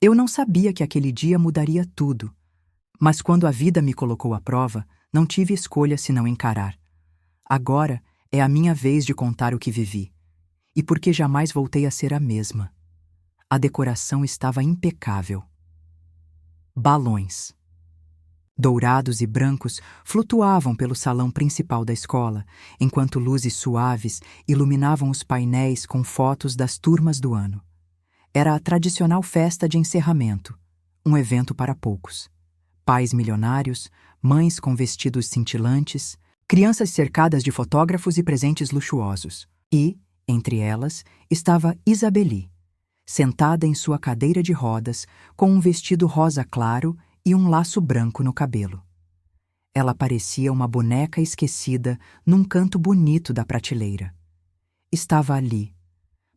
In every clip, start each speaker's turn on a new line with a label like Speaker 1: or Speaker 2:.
Speaker 1: Eu não sabia que aquele dia mudaria tudo, mas quando a vida me colocou à prova, não tive escolha senão encarar. Agora é a minha vez de contar o que vivi, e porque jamais voltei a ser a mesma. A decoração estava impecável. Balões, dourados e brancos, flutuavam pelo salão principal da escola, enquanto luzes suaves iluminavam os painéis com fotos das turmas do ano. Era a tradicional festa de encerramento, um evento para poucos. Pais milionários, mães com vestidos cintilantes, crianças cercadas de fotógrafos e presentes luxuosos. E, entre elas, estava Isabeli, sentada em sua cadeira de rodas, com um vestido rosa claro e um laço branco no cabelo. Ela parecia uma boneca esquecida num canto bonito da prateleira. Estava ali,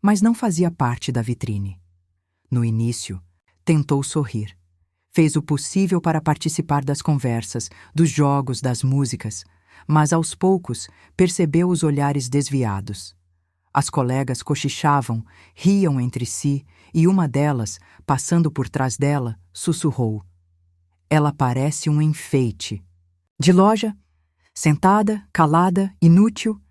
Speaker 1: mas não fazia parte da vitrine. No início, tentou sorrir. Fez o possível para participar das conversas, dos jogos, das músicas, mas aos poucos percebeu os olhares desviados. As colegas cochichavam, riam entre si, e uma delas, passando por trás dela, sussurrou: "Ela parece um enfeite." De loja, sentada, calada, inútil,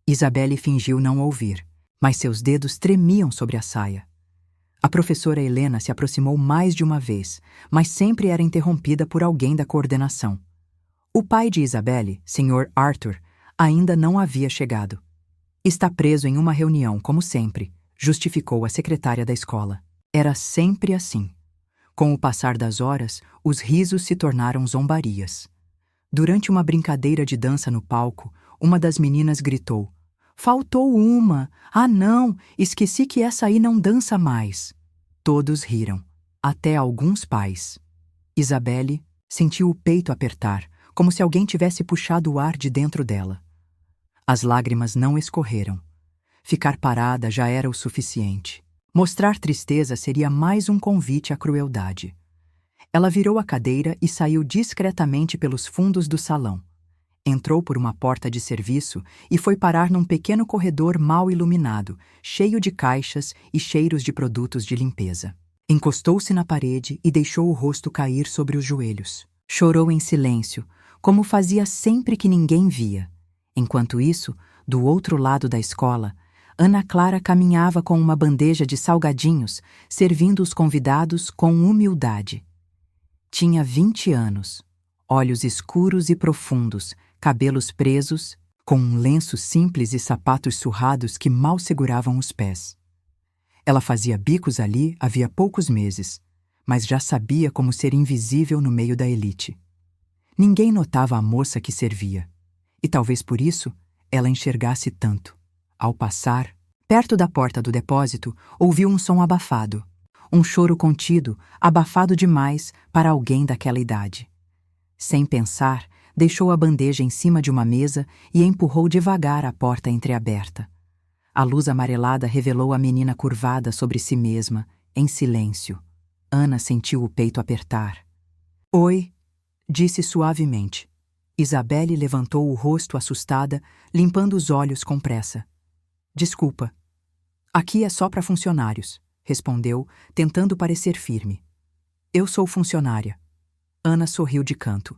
Speaker 1: Isabelle fingiu não ouvir, mas seus dedos tremiam sobre a saia. A professora Helena se aproximou mais de uma vez, mas sempre era interrompida por alguém da coordenação. O pai de Isabelle, Sr. Arthur, ainda não havia chegado. "Está preso em uma reunião, como sempre", justificou a secretária da escola. Era sempre assim. Com o passar das horas, os risos se tornaram zombarias. Durante uma brincadeira de dança no palco, uma das meninas gritou: "Faltou uma! Ah, não! Esqueci que essa aí não dança mais!" Todos riram, até alguns pais. Isabelle sentiu o peito apertar, como se alguém tivesse puxado o ar de dentro dela. As lágrimas não escorreram. Ficar parada já era o suficiente. Mostrar tristeza seria mais um convite à crueldade. Ela virou a cadeira e saiu discretamente pelos fundos do salão. Entrou por uma porta de serviço e foi parar num pequeno corredor mal iluminado, cheio de caixas e cheiros de produtos de limpeza. Encostou-se na parede e deixou o rosto cair sobre os joelhos. Chorou em silêncio, como fazia sempre que ninguém via. Enquanto isso, do outro lado da escola, Ana Clara caminhava com uma bandeja de salgadinhos, servindo os convidados com humildade. Tinha 20 anos, olhos escuros e profundos, cabelos presos, com um lenço simples e sapatos surrados que mal seguravam os pés. Ela fazia bicos ali havia poucos meses, mas já sabia como ser invisível no meio da elite. Ninguém notava a moça que servia, e talvez por isso ela enxergasse tanto. Ao passar, perto da porta do depósito, ouviu um som abafado, um choro contido, abafado demais para alguém daquela idade. Sem pensar, deixou a bandeja em cima de uma mesa e empurrou devagar a porta entreaberta. A luz amarelada revelou a menina curvada sobre si mesma, em silêncio. Ana sentiu o peito apertar. "Oi", disse suavemente. Isabelle levantou o rosto assustada, limpando os olhos com pressa. "Desculpa. Aqui é só para funcionários", respondeu, tentando parecer firme. "Eu sou funcionária." Ana sorriu de canto.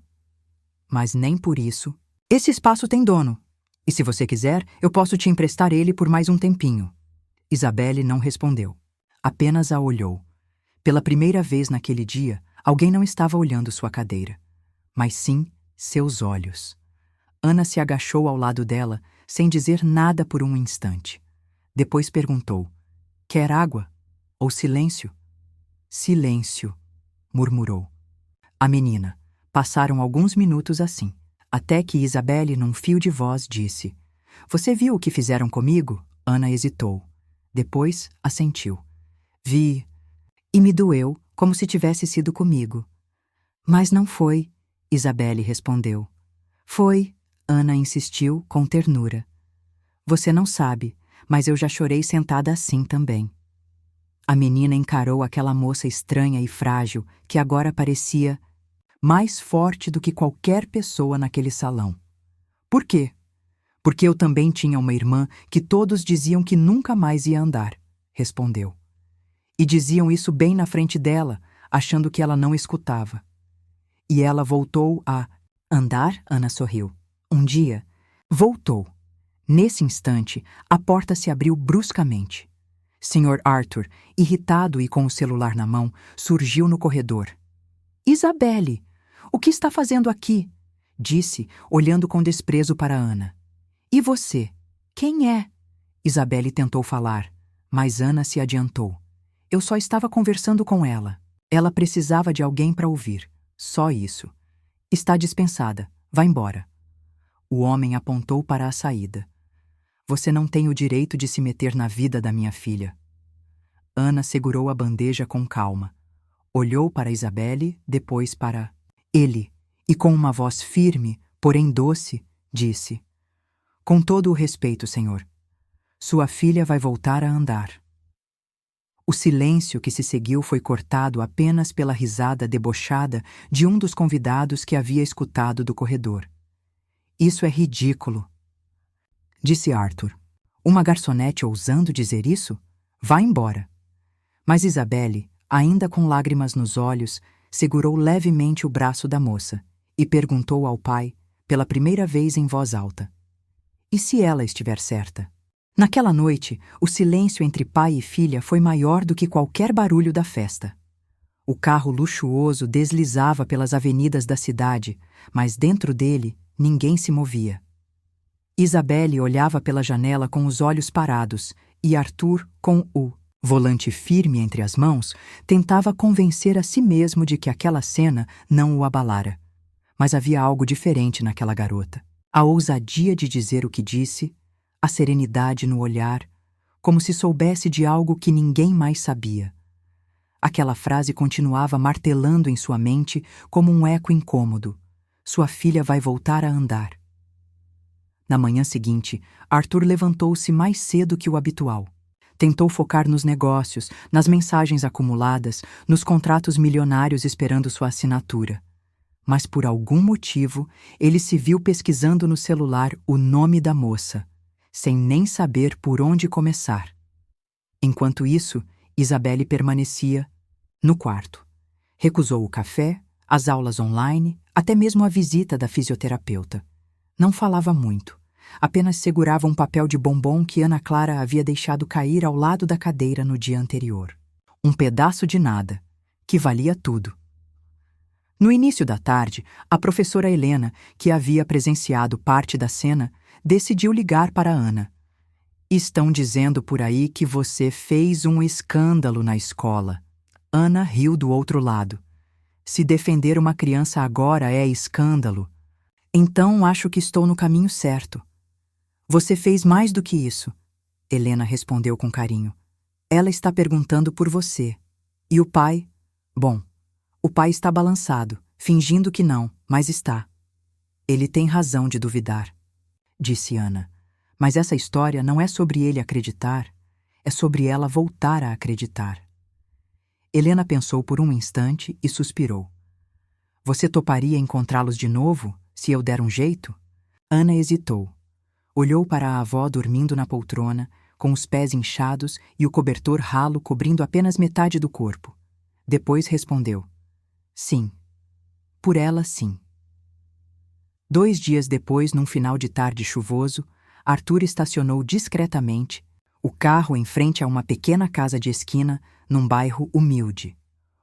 Speaker 1: "Mas nem por isso. Esse espaço tem dono. E se você quiser, eu posso te emprestar ele por mais um tempinho." Isabelle não respondeu. Apenas a olhou. Pela primeira vez naquele dia, alguém não estava olhando sua cadeira, mas sim seus olhos. Ana se agachou ao lado dela, sem dizer nada por um instante. Depois perguntou: "Quer água? Ou silêncio?" "Silêncio", murmurou. A menina. Passaram alguns minutos assim, até que Isabelle, num fio de voz, disse: "Você viu o que fizeram comigo?" Ana hesitou. Depois assentiu. "Vi. E me doeu, como se tivesse sido comigo." "Mas não foi", Isabelle respondeu. "Foi", Ana insistiu com ternura. "Você não sabe, mas eu já chorei sentada assim também." A menina encarou aquela moça estranha e frágil que agora parecia mais forte do que qualquer pessoa naquele salão. "Por quê?" "Porque eu também tinha uma irmã que todos diziam que nunca mais ia andar", respondeu. E diziam isso bem na frente dela, achando que ela não escutava. E ela voltou a andar? Ana sorriu. Um dia, voltou. Nesse instante, a porta se abriu bruscamente. Sr. Arthur, irritado e com o celular na mão, surgiu no corredor. Isabelle, o que está fazendo aqui? Disse, olhando com desprezo para Ana. E você? Quem é? Isabelle tentou falar, mas Ana se adiantou. Eu só estava conversando com ela. Ela precisava de alguém para ouvir. Só isso. Está dispensada. Vá embora. O homem apontou para a saída. Você não tem o direito de se meter na vida da minha filha. Ana segurou a bandeja com calma. Olhou para Isabelle, depois para ele, e com uma voz firme, porém doce, disse: Com todo o respeito, senhor, sua filha vai voltar a andar. O silêncio que se seguiu foi cortado apenas pela risada debochada de um dos convidados que havia escutado do corredor. Isso é ridículo, disse Arthur. Uma garçonete ousando dizer isso? Vá embora. Mas Isabelle, ainda com lágrimas nos olhos, segurou levemente o braço da moça e perguntou ao pai, pela primeira vez em voz alta: E se ela estiver certa? Naquela noite, o silêncio entre pai e filha foi maior do que qualquer barulho da festa. O carro luxuoso deslizava pelas avenidas da cidade, mas dentro dele ninguém se movia. Isabelle olhava pela janela com os olhos parados e Arthur, com o volante firme entre as mãos, tentava convencer a si mesmo de que aquela cena não o abalara. Mas havia algo diferente naquela garota. A ousadia de dizer o que disse, a serenidade no olhar, como se soubesse de algo que ninguém mais sabia. Aquela frase continuava martelando em sua mente como um eco incômodo. Sua filha vai voltar a andar. Na manhã seguinte, Arthur levantou-se mais cedo que o habitual. Tentou focar nos negócios, nas mensagens acumuladas, nos contratos milionários esperando sua assinatura. Mas por algum motivo, ele se viu pesquisando no celular o nome da moça, sem nem saber por onde começar. Enquanto isso, Isabelle permanecia no quarto. Recusou o café, as aulas online, até mesmo a visita da fisioterapeuta. Não falava muito. Apenas segurava um papel de bombom que Ana Clara havia deixado cair ao lado da cadeira no dia anterior. Um pedaço de nada, que valia tudo. No início da tarde, a professora Helena, que havia presenciado parte da cena, decidiu ligar para Ana. Estão dizendo por aí que você fez um escândalo na escola. Ana riu do outro lado. Se defender uma criança agora é escândalo, então acho que estou no caminho certo. Você fez mais do que isso, Helena respondeu com carinho. Ela está perguntando por você. E o pai? Bom, o pai está balançado, fingindo que não, mas está. Ele tem razão de duvidar, disse Ana. Mas essa história não é sobre ele acreditar, é sobre ela voltar a acreditar. Helena pensou por um instante e suspirou. Você toparia encontrá-los de novo, se eu der um jeito? Ana hesitou. Olhou para a avó dormindo na poltrona, com os pés inchados e o cobertor ralo cobrindo apenas metade do corpo. Depois respondeu: Sim. Por ela, sim. 2 dias depois, num final de tarde chuvoso, Arthur estacionou discretamente o carro em frente a uma pequena casa de esquina, num bairro humilde.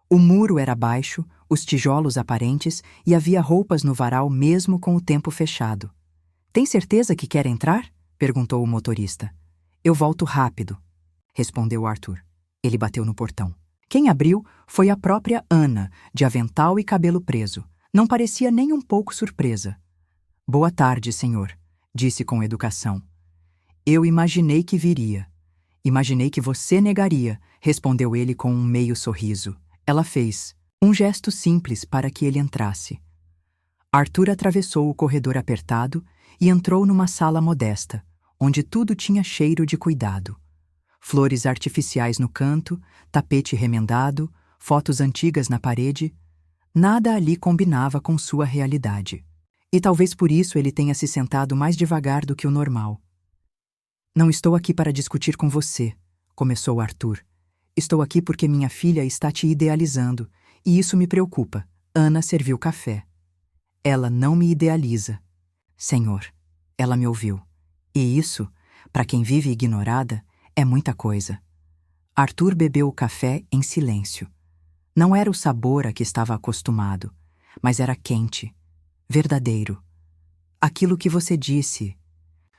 Speaker 1: O muro era baixo, os tijolos aparentes e havia roupas no varal mesmo com o tempo fechado. Tem certeza que quer entrar? Perguntou o motorista. Eu volto rápido, respondeu Arthur. Ele bateu no portão. Quem abriu foi a própria Ana, de avental e cabelo preso. Não parecia nem um pouco surpresa. Boa tarde, senhor, disse com educação. Eu imaginei que viria. Imaginei que você negaria, respondeu ele com um meio sorriso. Ela fez um gesto simples para que ele entrasse. Arthur atravessou o corredor apertado e entrou numa sala modesta, onde tudo tinha cheiro de cuidado. Flores artificiais no canto, tapete remendado, fotos antigas na parede. Nada ali combinava com sua realidade. E talvez por isso ele tenha se sentado mais devagar do que o normal. Não estou aqui para discutir com você, começou Arthur. Estou aqui porque minha filha está te idealizando, e isso me preocupa. Ana serviu café. Ela não me idealiza. Senhor, ela me ouviu. E isso, para quem vive ignorada, é muita coisa. Arthur bebeu o café em silêncio. Não era o sabor a que estava acostumado, mas era quente, verdadeiro. Aquilo que você disse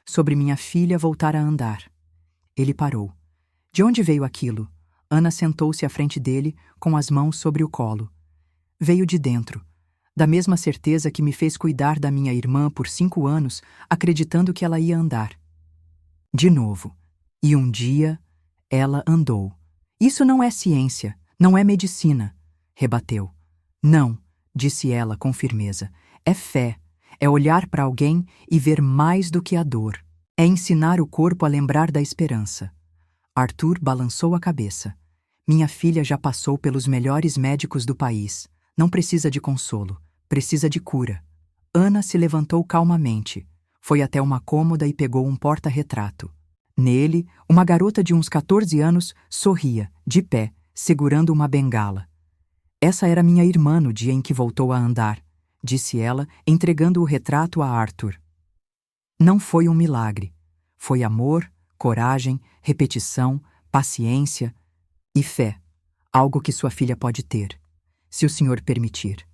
Speaker 1: sobre minha filha voltar a andar. Ele parou. De onde veio aquilo? Ana sentou-se à frente dele, com as mãos sobre o colo. Veio de dentro, da mesma certeza que me fez cuidar da minha irmã por 5 anos, acreditando que ela ia andar. De novo. E um dia, ela andou. Isso não é ciência, não é medicina, rebateu. Não, disse ela com firmeza. É fé, é olhar para alguém e ver mais do que a dor. É ensinar o corpo a lembrar da esperança. Arthur balançou a cabeça. Minha filha já passou pelos melhores médicos do país. Não precisa de consolo, precisa de cura. Ana se levantou calmamente. Foi até uma cômoda e pegou um porta-retrato. Nele, uma garota de uns 14 anos sorria, de pé, segurando uma bengala. Essa era minha irmã no dia em que voltou a andar, disse ela, entregando o retrato a Arthur. Não foi um milagre. Foi amor, coragem, repetição, paciência e fé. Algo que sua filha pode ter, se o senhor permitir.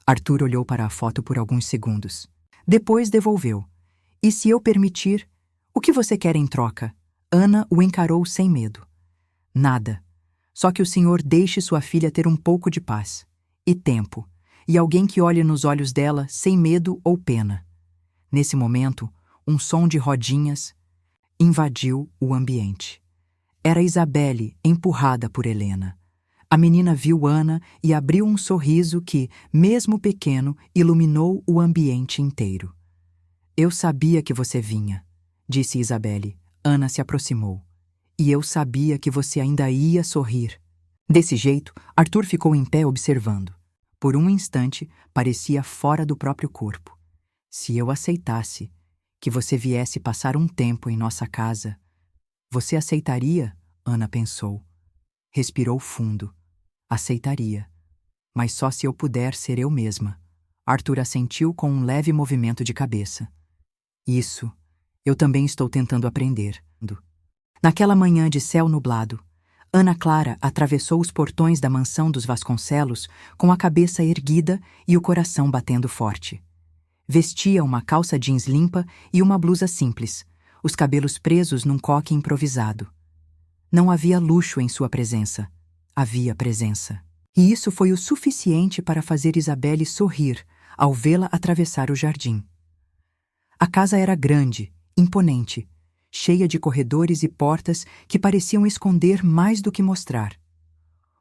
Speaker 1: Arthur olhou para a foto por alguns segundos. Depois devolveu. E se eu permitir, o que você quer em troca? Ana o encarou sem medo. Nada. Só que o senhor deixe sua filha ter um pouco de paz. E tempo. E alguém que olhe nos olhos dela sem medo ou pena. Nesse momento, um som de rodinhas invadiu o ambiente. Era Isabelle, empurrada por Helena. A menina viu Ana e abriu um sorriso que, mesmo pequeno, iluminou o ambiente inteiro. Eu sabia que você vinha, disse Isabelle. Ana se aproximou. E eu sabia que você ainda ia sorrir. Desse jeito, Arthur ficou em pé observando. Por um instante, parecia fora do próprio corpo. Se eu aceitasse que você viesse passar um tempo em nossa casa, você aceitaria? Ana pensou. Respirou fundo. Aceitaria. Mas só se eu puder ser eu mesma. Arthur assentiu com um leve movimento de cabeça. Isso. Eu também estou tentando aprender. Naquela manhã de céu nublado, Ana Clara atravessou os portões da mansão dos Vasconcelos com a cabeça erguida e o coração batendo forte. Vestia uma calça jeans limpa e uma blusa simples, os cabelos presos num coque improvisado. Não havia luxo em sua presença. Havia presença. E isso foi o suficiente para fazer Isabelle sorrir ao vê-la atravessar o jardim. A casa era grande, imponente, cheia de corredores e portas que pareciam esconder mais do que mostrar.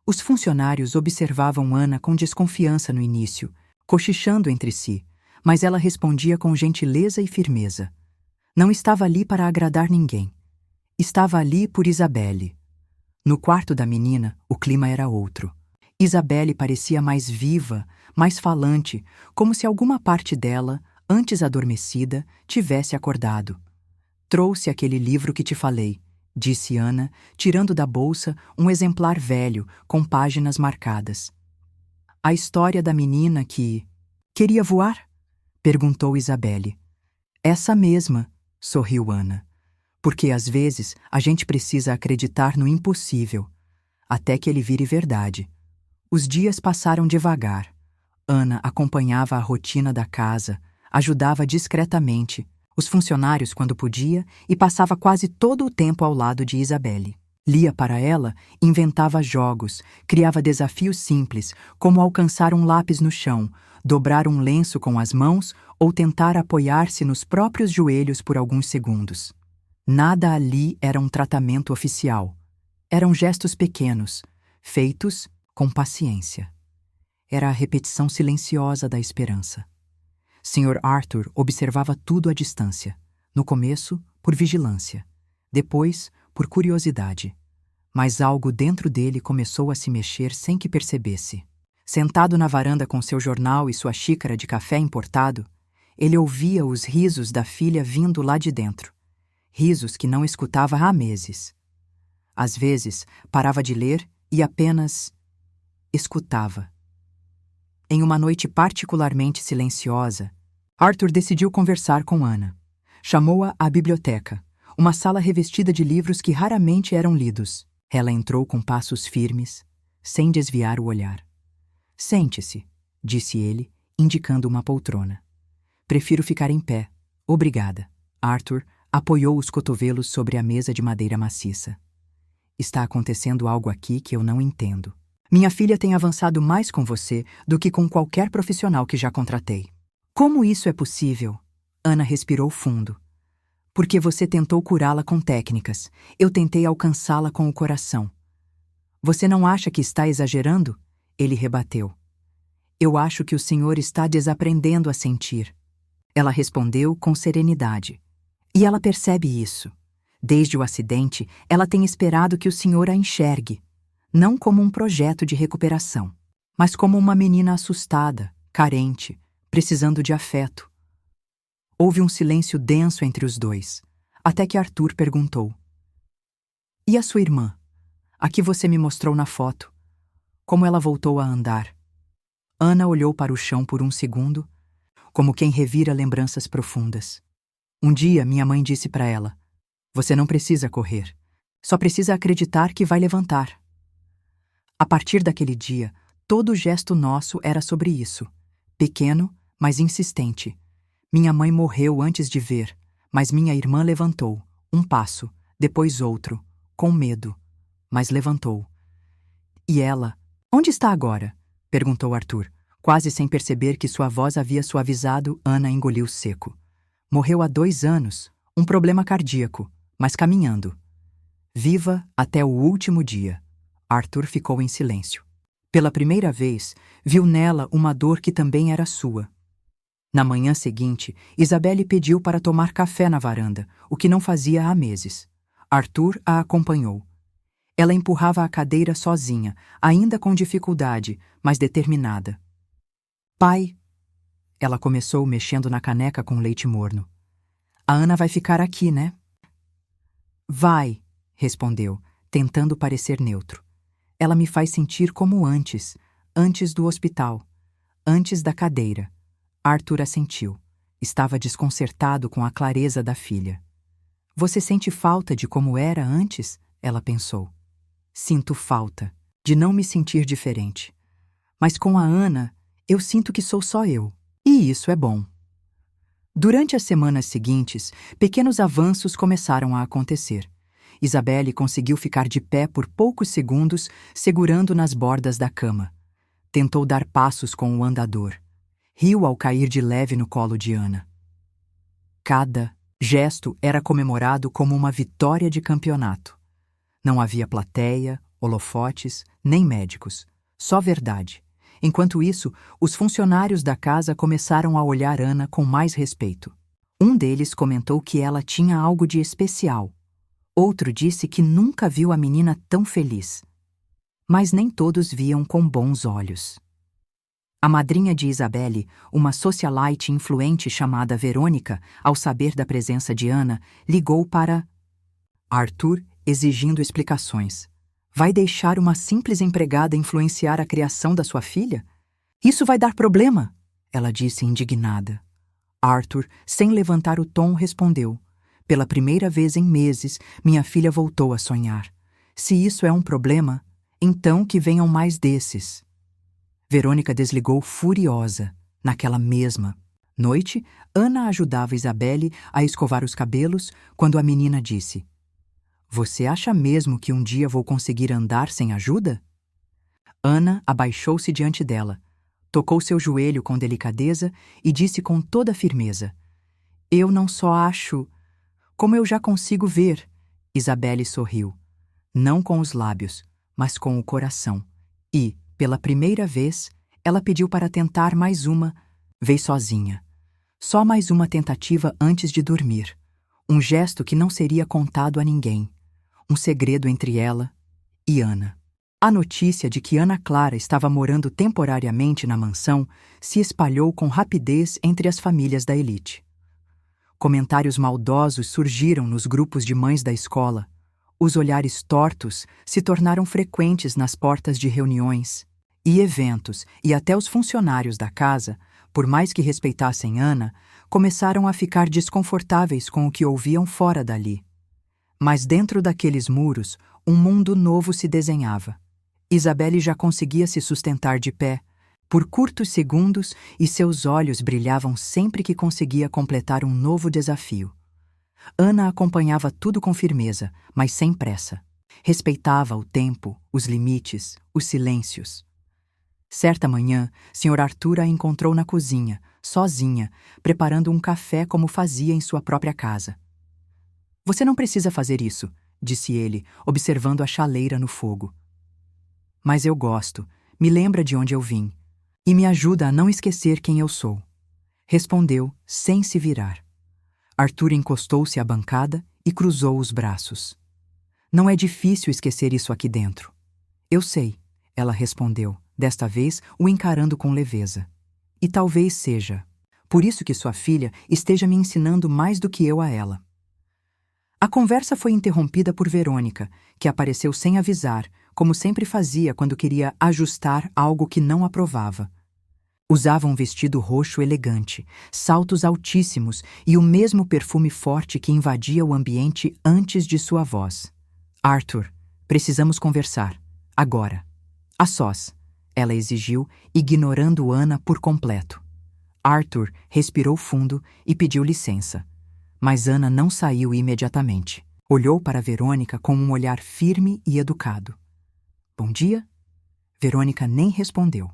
Speaker 1: Os funcionários observavam Ana com desconfiança no início, cochichando entre si, mas ela respondia com gentileza e firmeza. Não estava ali para agradar ninguém. Estava ali por Isabelle. No quarto da menina, o clima era outro. Isabelle parecia mais viva, mais falante, como se alguma parte dela, antes adormecida, tivesse acordado. Trouxe aquele livro que te falei, disse Ana, tirando da bolsa um exemplar velho, com páginas marcadas. A história da menina que... Queria voar? Perguntou Isabelle. Essa mesma, sorriu Ana. Porque às vezes a gente precisa acreditar no impossível, até que ele vire verdade. Os dias passaram devagar. Ana acompanhava a rotina da casa, ajudava discretamente os funcionários quando podia e passava quase todo o tempo ao lado de Isabelle. Lia para ela, inventava jogos, criava desafios simples, como alcançar um lápis no chão, dobrar um lenço com as mãos ou tentar apoiar-se nos próprios joelhos por alguns segundos. Nada ali era um tratamento oficial. Eram gestos pequenos, feitos com paciência. Era a repetição silenciosa da esperança. Sr. Arthur observava tudo à distância. No começo, por vigilância. Depois, por curiosidade. Mas algo dentro dele começou a se mexer sem que percebesse. Sentado na varanda com seu jornal e sua xícara de café importado, ele ouvia os risos da filha vindo lá de dentro. Risos que não escutava há meses. Às vezes, parava de ler e apenas escutava. Em uma noite particularmente silenciosa, Arthur decidiu conversar com Ana. Chamou-a à biblioteca, uma sala revestida de livros que raramente eram lidos. Ela entrou com passos firmes, sem desviar o olhar. Sente-se, disse ele, indicando uma poltrona. Prefiro ficar em pé. Obrigada. Arthur apoiou os cotovelos sobre a mesa de madeira maciça. Está acontecendo algo aqui que eu não entendo. Minha filha tem avançado mais com você do que com qualquer profissional que já contratei. Como isso é possível? Ana respirou fundo. Porque você tentou curá-la com técnicas. Eu tentei alcançá-la com o coração. Você não acha que está exagerando? Ele rebateu. Eu acho que o senhor está desaprendendo a sentir. Ela respondeu com serenidade. E ela percebe isso. Desde o acidente, ela tem esperado que o senhor a enxergue, não como um projeto de recuperação, mas como uma menina assustada, carente, precisando de afeto. Houve um silêncio denso entre os dois, até que Arthur perguntou. E a sua irmã? A que você me mostrou na foto? Como ela voltou a andar? Ana olhou para o chão por um segundo, como quem revira lembranças profundas. Um dia, minha mãe disse para ela, você não precisa correr, só precisa acreditar que vai levantar. A partir daquele dia, todo gesto nosso era sobre isso. Pequeno, mas insistente. Minha mãe morreu antes de ver, mas minha irmã levantou, um passo, depois outro, com medo, mas levantou. E ela, onde está agora? Perguntou Arthur, quase sem perceber que sua voz havia suavizado. Ana engoliu seco. Morreu há 2 anos, um problema cardíaco, mas caminhando. Viva até o último dia. Arthur ficou em silêncio. Pela primeira vez, viu nela uma dor que também era sua. Na manhã seguinte, Isabelle pediu para tomar café na varanda, o que não fazia há meses. Arthur a acompanhou. Ela empurrava a cadeira sozinha, ainda com dificuldade, mas determinada. Pai, ela começou mexendo na caneca com leite morno. A Ana vai ficar aqui, né? Vai, respondeu, tentando parecer neutro. Ela me faz sentir como antes do hospital, antes da cadeira. Arthur assentiu. Estava desconcertado com a clareza da filha. Você sente falta de como era antes? Ela pensou. Sinto falta de não me sentir diferente. Mas com a Ana, eu sinto que sou só eu. E isso é bom. Durante as semanas seguintes, pequenos avanços começaram a acontecer. Isabelle conseguiu ficar de pé por poucos segundos, segurando nas bordas da cama. Tentou dar passos com o andador. Riu ao cair de leve no colo de Ana. Cada gesto era comemorado como uma vitória de campeonato. Não havia plateia, holofotes, nem médicos. Só verdade. Enquanto isso, os funcionários da casa começaram a olhar Ana com mais respeito. Um deles comentou que ela tinha algo de especial. Outro disse que nunca viu a menina tão feliz. Mas nem todos viam com bons olhos. A madrinha de Isabelle, uma socialite influente chamada Verônica, ao saber da presença de Ana, ligou para Arthur, exigindo explicações. Vai deixar uma simples empregada influenciar a criação da sua filha? Isso vai dar problema, ela disse indignada. Arthur, sem levantar o tom, respondeu. Pela primeira vez em meses, minha filha voltou a sonhar. Se isso é um problema, então que venham mais desses. Verônica desligou furiosa. Naquela mesma noite, Ana ajudava Isabelle a escovar os cabelos quando a menina disse: Você acha mesmo que um dia vou conseguir andar sem ajuda? Ana abaixou-se diante dela, tocou seu joelho com delicadeza e disse com toda firmeza: Eu não só acho, como eu já consigo ver. Isabelle sorriu, não com os lábios, mas com o coração. E, pela primeira vez, ela pediu para tentar mais uma vez sozinha. Só mais uma tentativa antes de dormir. Um gesto que não seria contado a ninguém. Um segredo entre ela e Ana. A notícia de que Ana Clara estava morando temporariamente na mansão se espalhou com rapidez entre as famílias da elite. Comentários maldosos surgiram nos grupos de mães da escola. Os olhares tortos se tornaram frequentes nas portas de reuniões e eventos, e até os funcionários da casa, por mais que respeitassem Ana, começaram a ficar desconfortáveis com o que ouviam fora dali. Mas dentro daqueles muros, um mundo novo se desenhava. Isabelle já conseguia se sustentar de pé, por curtos segundos, e seus olhos brilhavam sempre que conseguia completar um novo desafio. Ana acompanhava tudo com firmeza, mas sem pressa. Respeitava o tempo, os limites, os silêncios. Certa manhã, Sr. Arthur a encontrou na cozinha, sozinha, preparando um café como fazia em sua própria casa. "Você não precisa fazer isso", disse ele, observando a chaleira no fogo. "Mas eu gosto, me lembra de onde eu vim, e me ajuda a não esquecer quem eu sou", respondeu, sem se virar. Arthur encostou-se à bancada e cruzou os braços. "Não é difícil esquecer isso aqui dentro." "Eu sei", ela respondeu, desta vez o encarando com leveza. "E talvez seja por isso que sua filha esteja me ensinando mais do que eu a ela." A conversa foi interrompida por Verônica, que apareceu sem avisar, como sempre fazia quando queria ajustar algo que não aprovava. Usava um vestido roxo elegante, saltos altíssimos e o mesmo perfume forte que invadia o ambiente antes de sua voz. "Arthur, precisamos conversar. Agora. A sós", ela exigiu, ignorando Ana por completo. Arthur respirou fundo e pediu licença. Mas Ana não saiu imediatamente. Olhou para Verônica com um olhar firme e educado. "Bom dia?" Verônica nem respondeu.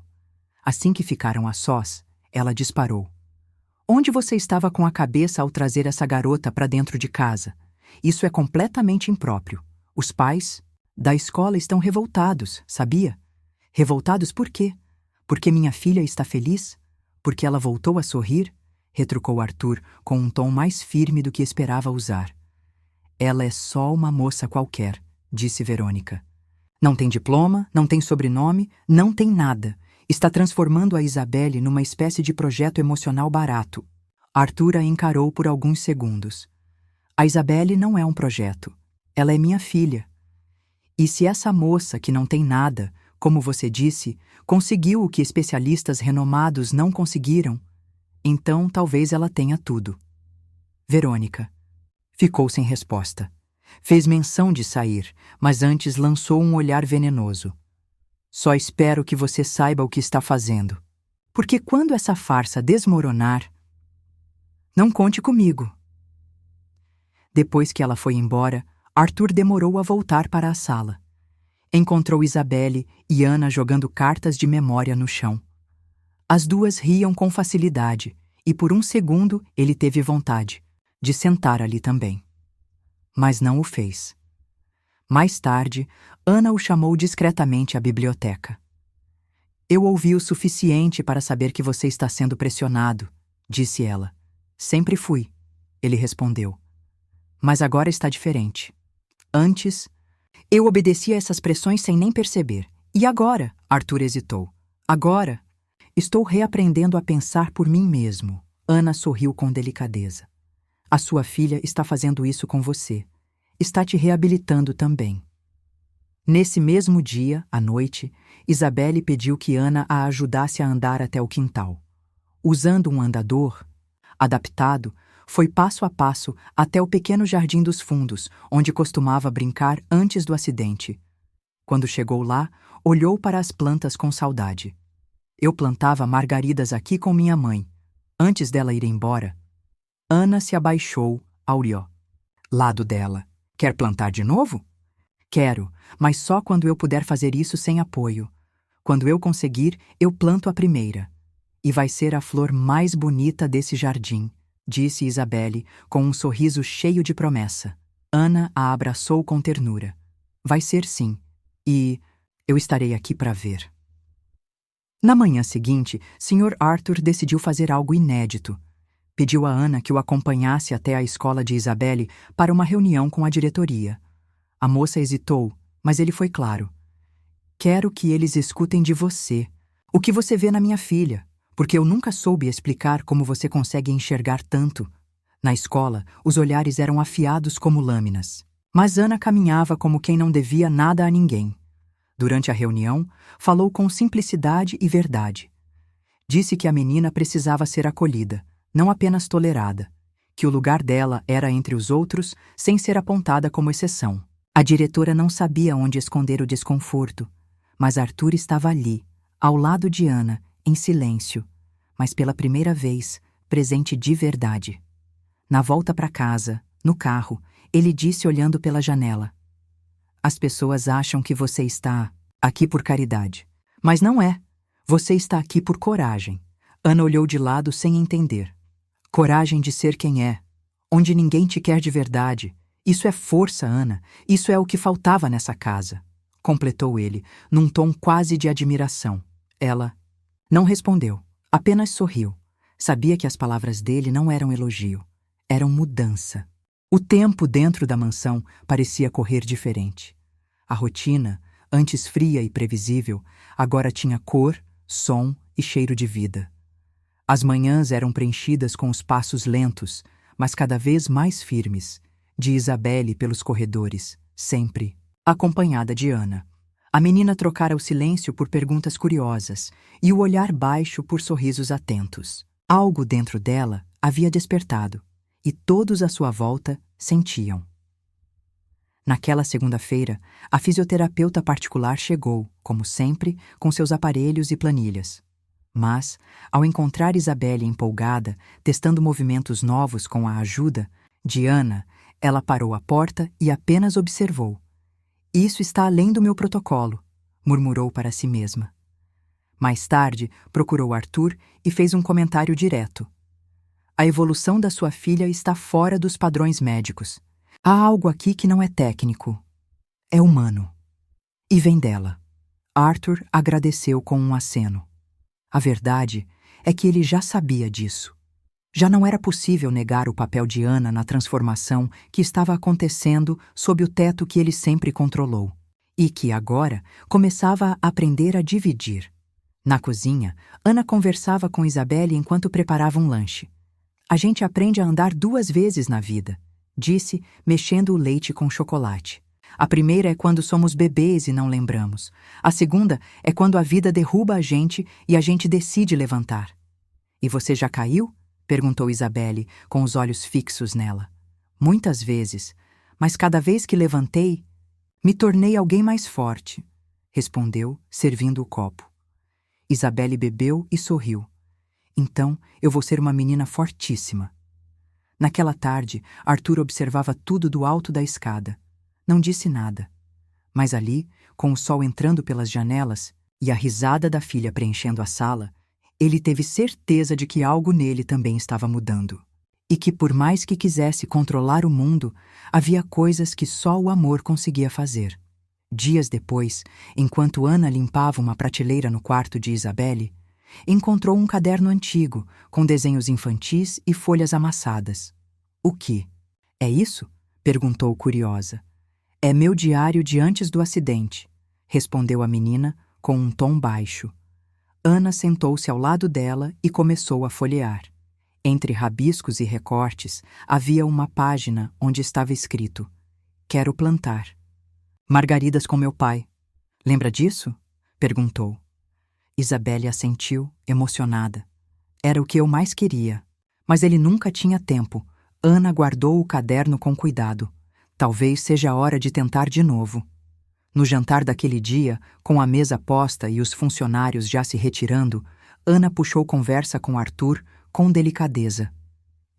Speaker 1: Assim que ficaram a sós, ela disparou. "Onde você estava com a cabeça ao trazer essa garota para dentro de casa? Isso é completamente impróprio. Os pais da escola estão revoltados, sabia? Revoltados por quê? Porque minha filha está feliz? Porque ela voltou a sorrir?" retrucou Arthur com um tom mais firme do que esperava usar. "Ela é só uma moça qualquer", disse Verônica. "Não tem diploma, não tem sobrenome, não tem nada. Está transformando a Isabelle numa espécie de projeto emocional barato." Arthur a encarou por alguns segundos. "A Isabelle não é um projeto. Ela é minha filha. E se essa moça que não tem nada, como você disse, conseguiu o que especialistas renomados não conseguiram, então talvez ela tenha tudo." Verônica ficou sem resposta. Fez menção de sair, mas antes lançou um olhar venenoso. "Só espero que você saiba o que está fazendo. Porque quando essa farsa desmoronar, não conte comigo." Depois que ela foi embora, Arthur demorou a voltar para a sala. Encontrou Isabelle e Ana jogando cartas de memória no chão. As duas riam com facilidade, e por um segundo ele teve vontade de sentar ali também. Mas não o fez. Mais tarde, Ana o chamou discretamente à biblioteca. "Eu ouvi o suficiente para saber que você está sendo pressionado", disse ela. "Sempre fui", ele respondeu. "Mas agora está diferente. Antes, eu obedecia a essas pressões sem nem perceber. E agora?" Arthur hesitou. "Agora, estou reaprendendo a pensar por mim mesmo." Ana sorriu com delicadeza. "A sua filha está fazendo isso com você. Está te reabilitando também." Nesse mesmo dia, à noite, Isabelle pediu que Ana a ajudasse a andar até o quintal. Usando um andador adaptado, foi passo a passo até o pequeno jardim dos fundos, onde costumava brincar antes do acidente. Quando chegou lá, olhou para as plantas com saudade. "Eu plantava margaridas aqui com minha mãe. Antes dela ir embora." Ana se abaixou ao lado dela. "Quer plantar de novo?" "Quero, mas só quando eu puder fazer isso sem apoio. Quando eu conseguir, eu planto a primeira. E vai ser a flor mais bonita desse jardim", disse Isabelle, com um sorriso cheio de promessa. Ana a abraçou com ternura. "Vai ser sim, e eu estarei aqui para ver." Na manhã seguinte, Sr. Arthur decidiu fazer algo inédito. Pediu a Ana que o acompanhasse até a escola de Isabelle para uma reunião com a diretoria. A moça hesitou, mas ele foi claro. "Quero que eles escutem de você, o que você vê na minha filha, porque eu nunca soube explicar como você consegue enxergar tanto. Na escola, os olhares eram afiados como lâminas. Mas Ana caminhava como quem não devia nada a ninguém. Durante a reunião, falou com simplicidade e verdade. Disse que a menina precisava ser acolhida, não apenas tolerada, que o lugar dela era entre os outros, sem ser apontada como exceção. A diretora não sabia onde esconder o desconforto, mas Arthur estava ali, ao lado de Ana, em silêncio, mas pela primeira vez, presente de verdade. Na volta para casa, no carro, ele disse olhando pela janela: "As pessoas acham que você está aqui por caridade, mas não é. Você está aqui por coragem." Ana olhou de lado sem entender. Coragem de ser quem é, onde ninguém te quer de verdade. Isso é força, Ana. Isso é o que faltava nessa casa, completou ele, num tom quase de admiração. Ela não respondeu, apenas sorriu. Sabia que as palavras dele não eram elogio, eram mudança. O tempo dentro da mansão parecia correr diferente. A rotina, antes fria e previsível, agora tinha cor, som e cheiro de vida. As manhãs eram preenchidas com os passos lentos, mas cada vez mais firmes, de Isabelle pelos corredores, sempre acompanhada de Ana. A menina trocara o silêncio por perguntas curiosas e o olhar baixo por sorrisos atentos. Algo dentro dela havia despertado, e todos à sua volta sentiam. Naquela segunda-feira, a fisioterapeuta particular chegou, como sempre, com seus aparelhos e planilhas. Mas, ao encontrar Isabelle empolgada, testando movimentos novos com a ajuda de Ana, ela parou à porta e apenas observou. "Isso está além do meu protocolo", murmurou para si mesma. Mais tarde, procurou Arthur e fez um comentário direto. "A evolução da sua filha está fora dos padrões médicos. Há algo aqui que não é técnico. É humano. E vem dela." Arthur agradeceu com um aceno. A verdade é que ele já sabia disso. Já não era possível negar o papel de Ana na transformação que estava acontecendo sob o teto que ele sempre controlou, e que agora começava a aprender a dividir. Na cozinha, Ana conversava com Isabelle enquanto preparava um lanche. "A gente aprende a andar 2 vezes na vida", disse, mexendo o leite com chocolate. "A primeira é quando somos bebês e não lembramos. A segunda é quando a vida derruba a gente e a gente decide levantar." "E você já caiu?" perguntou Isabelle, com os olhos fixos nela. "Muitas vezes, mas cada vez que levantei, me tornei alguém mais forte", respondeu, servindo o copo. Isabelle bebeu e sorriu. "Então, eu vou ser uma menina fortíssima." Naquela tarde, Arthur observava tudo do alto da escada. Não disse nada. Mas ali, com o sol entrando pelas janelas e a risada da filha preenchendo a sala, ele teve certeza de que algo nele também estava mudando. E que, por mais que quisesse controlar o mundo, havia coisas que só o amor conseguia fazer. Dias depois, enquanto Ana limpava uma prateleira no quarto de Isabelle, encontrou um caderno antigo, com desenhos infantis e folhas amassadas. "O que? É isso?" perguntou curiosa. "É meu diário de antes do acidente", respondeu a menina com um tom baixo. Ana sentou-se ao lado dela e começou a folhear. Entre rabiscos e recortes, havia uma página onde estava escrito: "Quero plantar. Margaridas com meu pai. Lembra disso?" perguntou. Isabelle assentiu, emocionada. "Era o que eu mais queria. Mas ele nunca tinha tempo." Ana guardou o caderno com cuidado. Talvez seja a hora de tentar de novo. No jantar daquele dia, com a mesa posta e os funcionários já se retirando, Ana puxou conversa com Arthur com delicadeza.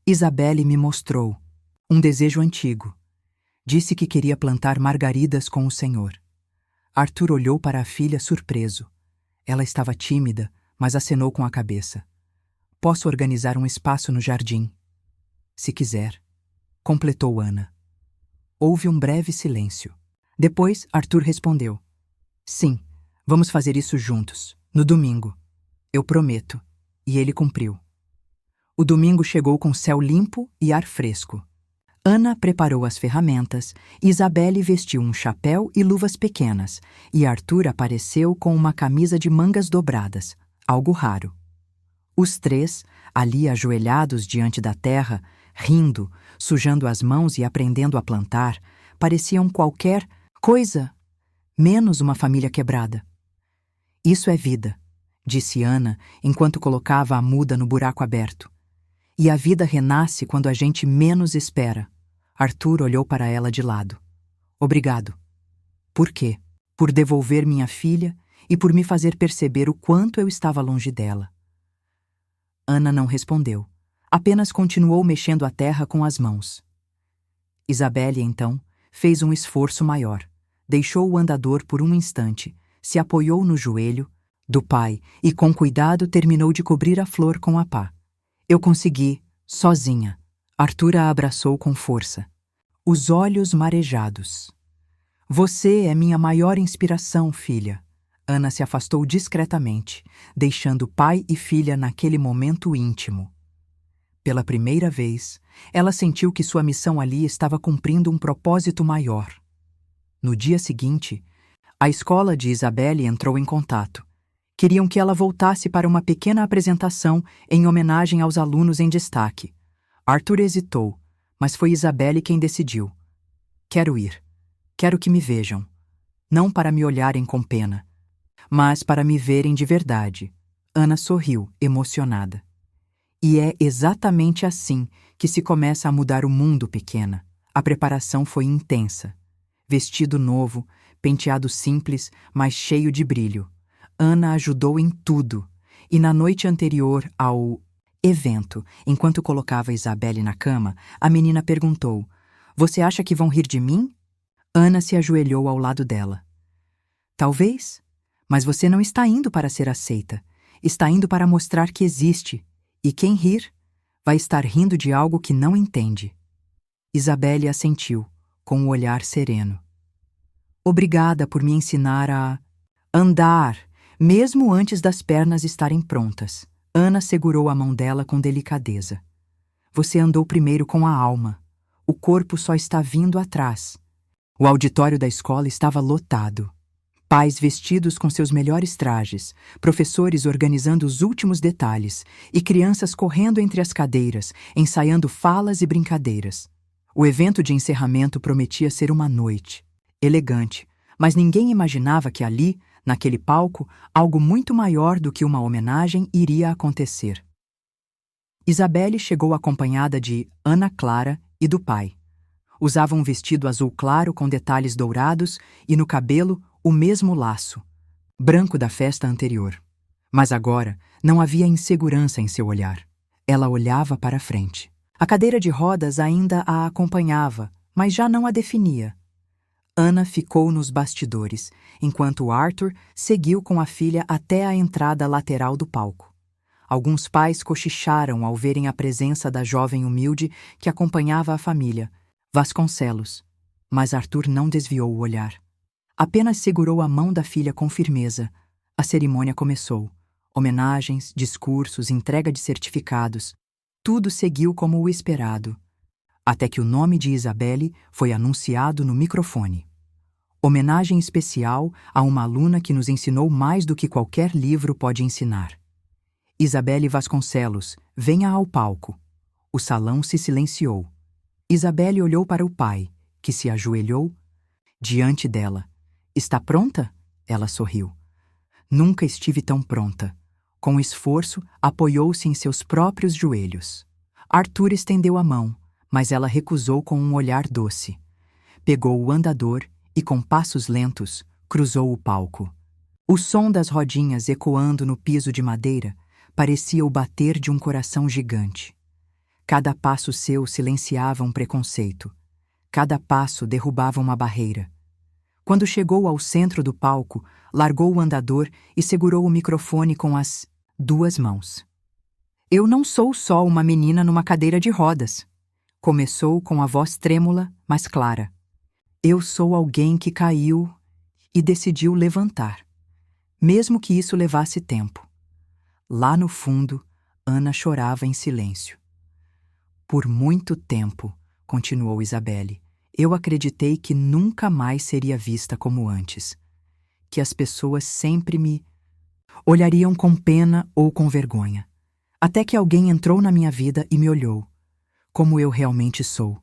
Speaker 1: "Isabelle me mostrou um desejo antigo. Disse que queria plantar margaridas com o senhor." Arthur olhou para a filha surpreso. Ela estava tímida, mas acenou com a cabeça. "Posso organizar um espaço no jardim." "Se quiser", completou Ana. Houve um breve silêncio. Depois, Arthur respondeu: "Sim, vamos fazer isso juntos, no domingo. Eu prometo." E ele cumpriu. O domingo chegou com céu limpo e ar fresco. Ana preparou as ferramentas, Isabelle vestiu um chapéu e luvas pequenas, e Arthur apareceu com uma camisa de mangas dobradas, algo raro. Os três, ali ajoelhados diante da terra, rindo, sujando as mãos e aprendendo a plantar, pareciam qualquer coisa, menos uma família quebrada. Isso é vida, disse Ana, enquanto colocava a muda no buraco aberto. E a vida renasce quando a gente menos espera. Arthur olhou para ela de lado. Obrigado. Por quê? Por devolver minha filha e por me fazer perceber o quanto eu estava longe dela. Ana não respondeu. Apenas continuou mexendo a terra com as mãos. Isabelle, então, fez um esforço maior. Deixou o andador por um instante, se apoiou no joelho do pai e, com cuidado, terminou de cobrir a flor com a pá. Eu consegui, sozinha. Arthur a abraçou com força. Os olhos marejados. Você é minha maior inspiração, filha. Ana se afastou discretamente, deixando pai e filha naquele momento íntimo. Pela primeira vez, ela sentiu que sua missão ali estava cumprindo um propósito maior. No dia seguinte, a escola de Isabelle entrou em contato. Queriam que ela voltasse para uma pequena apresentação em homenagem aos alunos em destaque. Arthur hesitou, mas foi Isabelle quem decidiu. Quero ir. Quero que me vejam. Não para me olharem com pena, mas para me verem de verdade. Ana sorriu, emocionada. E é exatamente assim que se começa a mudar o mundo, pequena. A preparação foi intensa. Vestido novo, penteado simples, mas cheio de brilho. Ana ajudou em tudo. E na noite anterior ao evento, enquanto colocava Isabelle na cama, a menina perguntou: Você acha que vão rir de mim? Ana se ajoelhou ao lado dela. Talvez, mas você não está indo para ser aceita. Está indo para mostrar que existe. E quem rir, vai estar rindo de algo que não entende. Isabelle assentiu, com o olhar sereno. Obrigada por me ensinar a andar, mesmo antes das pernas estarem prontas. Ana segurou a mão dela com delicadeza. Você andou primeiro com a alma. O corpo só está vindo atrás. O auditório da escola estava lotado. Pais vestidos com seus melhores trajes, professores organizando os últimos detalhes e crianças correndo entre as cadeiras, ensaiando falas e brincadeiras. O evento de encerramento prometia ser uma noite elegante, mas ninguém imaginava que ali, naquele palco, algo muito maior do que uma homenagem iria acontecer. Isabelle chegou acompanhada de Ana Clara e do pai. Usava um vestido azul claro com detalhes dourados e no cabelo o mesmo laço, branco da festa anterior. Mas agora não havia insegurança em seu olhar. Ela olhava para frente. A cadeira de rodas ainda a acompanhava, mas já não a definia. Ana ficou nos bastidores, enquanto Arthur seguiu com a filha até a entrada lateral do palco. Alguns pais cochicharam ao verem a presença da jovem humilde que acompanhava a família, Vasconcelos, mas Arthur não desviou o olhar. Apenas segurou a mão da filha com firmeza. A cerimônia começou. Homenagens, discursos, entrega de certificados. Tudo seguiu como o esperado. Até que o nome de Isabelle foi anunciado no microfone. Homenagem especial a uma aluna que nos ensinou mais do que qualquer livro pode ensinar. Isabelle Vasconcelos, venha ao palco. O salão se silenciou. Isabelle olhou para o pai, que se ajoelhou diante dela. Está pronta? Ela sorriu. Nunca estive tão pronta. Com esforço, apoiou-se em seus próprios joelhos. Arthur estendeu a mão, mas ela recusou com um olhar doce. Pegou o andador e, com passos lentos, cruzou o palco. O som das rodinhas ecoando no piso de madeira parecia o bater de um coração gigante. Cada passo seu silenciava um preconceito. Cada passo derrubava uma barreira. Quando chegou ao centro do palco, largou o andador e segurou o microfone com as 2 mãos. Eu não sou só uma menina numa cadeira de rodas. Começou com a voz trêmula, mas clara. Eu sou alguém que caiu e decidiu levantar, mesmo que isso levasse tempo. Lá no fundo, Ana chorava em silêncio. Por muito tempo, continuou Isabelle, eu acreditei que nunca mais seria vista como antes. Que as pessoas sempre me olhariam com pena ou com vergonha. Até que alguém entrou na minha vida e me olhou, como eu realmente sou.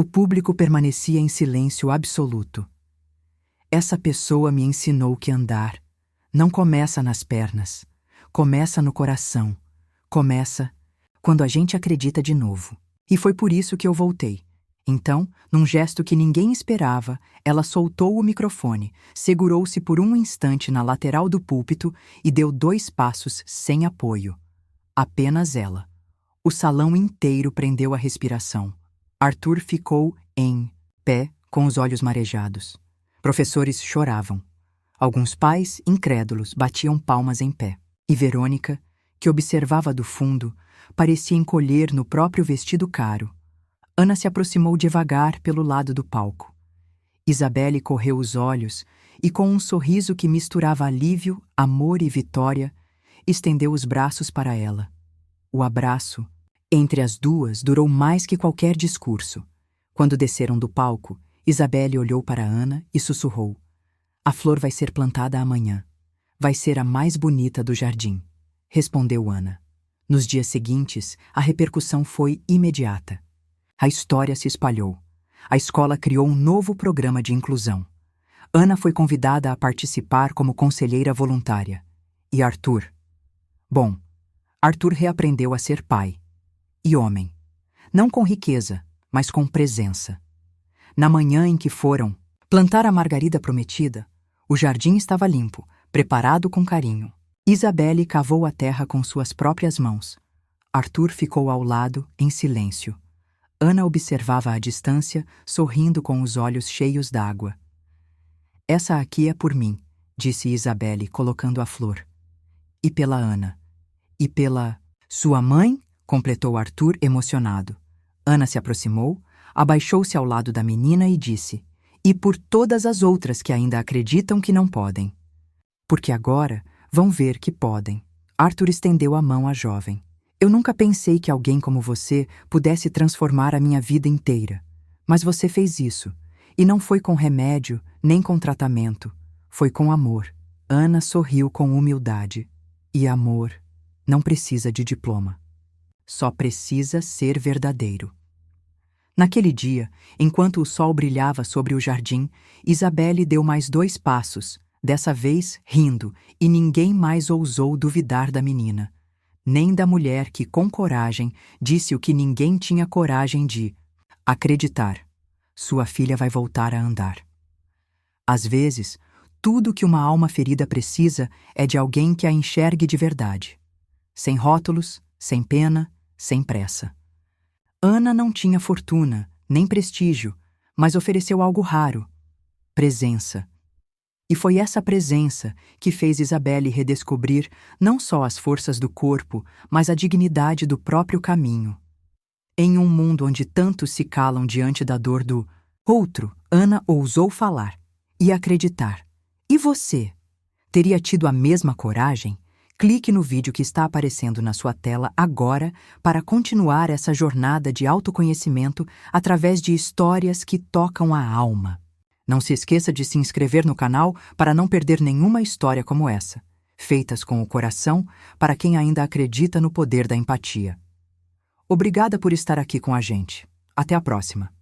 Speaker 1: O público permanecia em silêncio absoluto. Essa pessoa me ensinou que andar não começa nas pernas, começa no coração, começa quando a gente acredita de novo. E foi por isso que eu voltei. Então, num gesto que ninguém esperava, ela soltou o microfone, segurou-se por um instante na lateral do púlpito e deu 2 passos sem apoio. Apenas ela. O salão inteiro prendeu a respiração. Arthur ficou em pé, com os olhos marejados. Professores choravam. Alguns pais, incrédulos, batiam palmas em pé. E Verônica, que observava do fundo, parecia encolher no próprio vestido caro. Ana se aproximou devagar pelo lado do palco. Isabelle correu os olhos e, com um sorriso que misturava alívio, amor e vitória, estendeu os braços para ela. O abraço, entre as duas, durou mais que qualquer discurso. Quando desceram do palco, Isabelle olhou para Ana e sussurrou: "A flor vai ser plantada amanhã. Vai ser a mais bonita do jardim", respondeu Ana. Nos dias seguintes, a repercussão foi imediata. A história se espalhou. A escola criou um novo programa de inclusão. Ana foi convidada a participar como conselheira voluntária. E Arthur? Bom, Arthur reaprendeu a ser pai. E homem. Não com riqueza, mas com presença. Na manhã em que foram plantar a margarida prometida, o jardim estava limpo, preparado com carinho. Isabelle cavou a terra com suas próprias mãos. Arthur ficou ao lado, em silêncio. Ana observava à distância, sorrindo com os olhos cheios d'água. "Essa aqui é por mim", disse Isabelle, colocando a flor. "E pela Ana. E pela sua mãe?", completou Arthur, emocionado. Ana se aproximou, abaixou-se ao lado da menina e disse: "E por todas as outras que ainda acreditam que não podem. Porque agora vão ver que podem." Arthur estendeu a mão à jovem. "Eu nunca pensei que alguém como você pudesse transformar a minha vida inteira. Mas você fez isso. E não foi com remédio, nem com tratamento. Foi com amor." Ana sorriu com humildade. E amor não precisa de diploma. Só precisa ser verdadeiro. Naquele dia, enquanto o sol brilhava sobre o jardim, Isabelle deu mais 2 passos, dessa vez rindo, e ninguém mais ousou duvidar da menina. Nem da mulher que, com coragem, disse o que ninguém tinha coragem de acreditar: sua filha vai voltar a andar. Às vezes, tudo que uma alma ferida precisa é de alguém que a enxergue de verdade. Sem rótulos, sem pena, sem pressa. Ana não tinha fortuna, nem prestígio, mas ofereceu algo raro: presença. E foi essa presença que fez Isabelle redescobrir não só as forças do corpo, mas a dignidade do próprio caminho. Em um mundo onde tantos se calam diante da dor do outro, Ana ousou falar e acreditar. E você? Teria tido a mesma coragem? Clique no vídeo que está aparecendo na sua tela agora para continuar essa jornada de autoconhecimento através de histórias que tocam a alma. Não se esqueça de se inscrever no canal para não perder nenhuma história como essa, feitas com o coração para quem ainda acredita no poder da empatia. Obrigada por estar aqui com a gente. Até a próxima.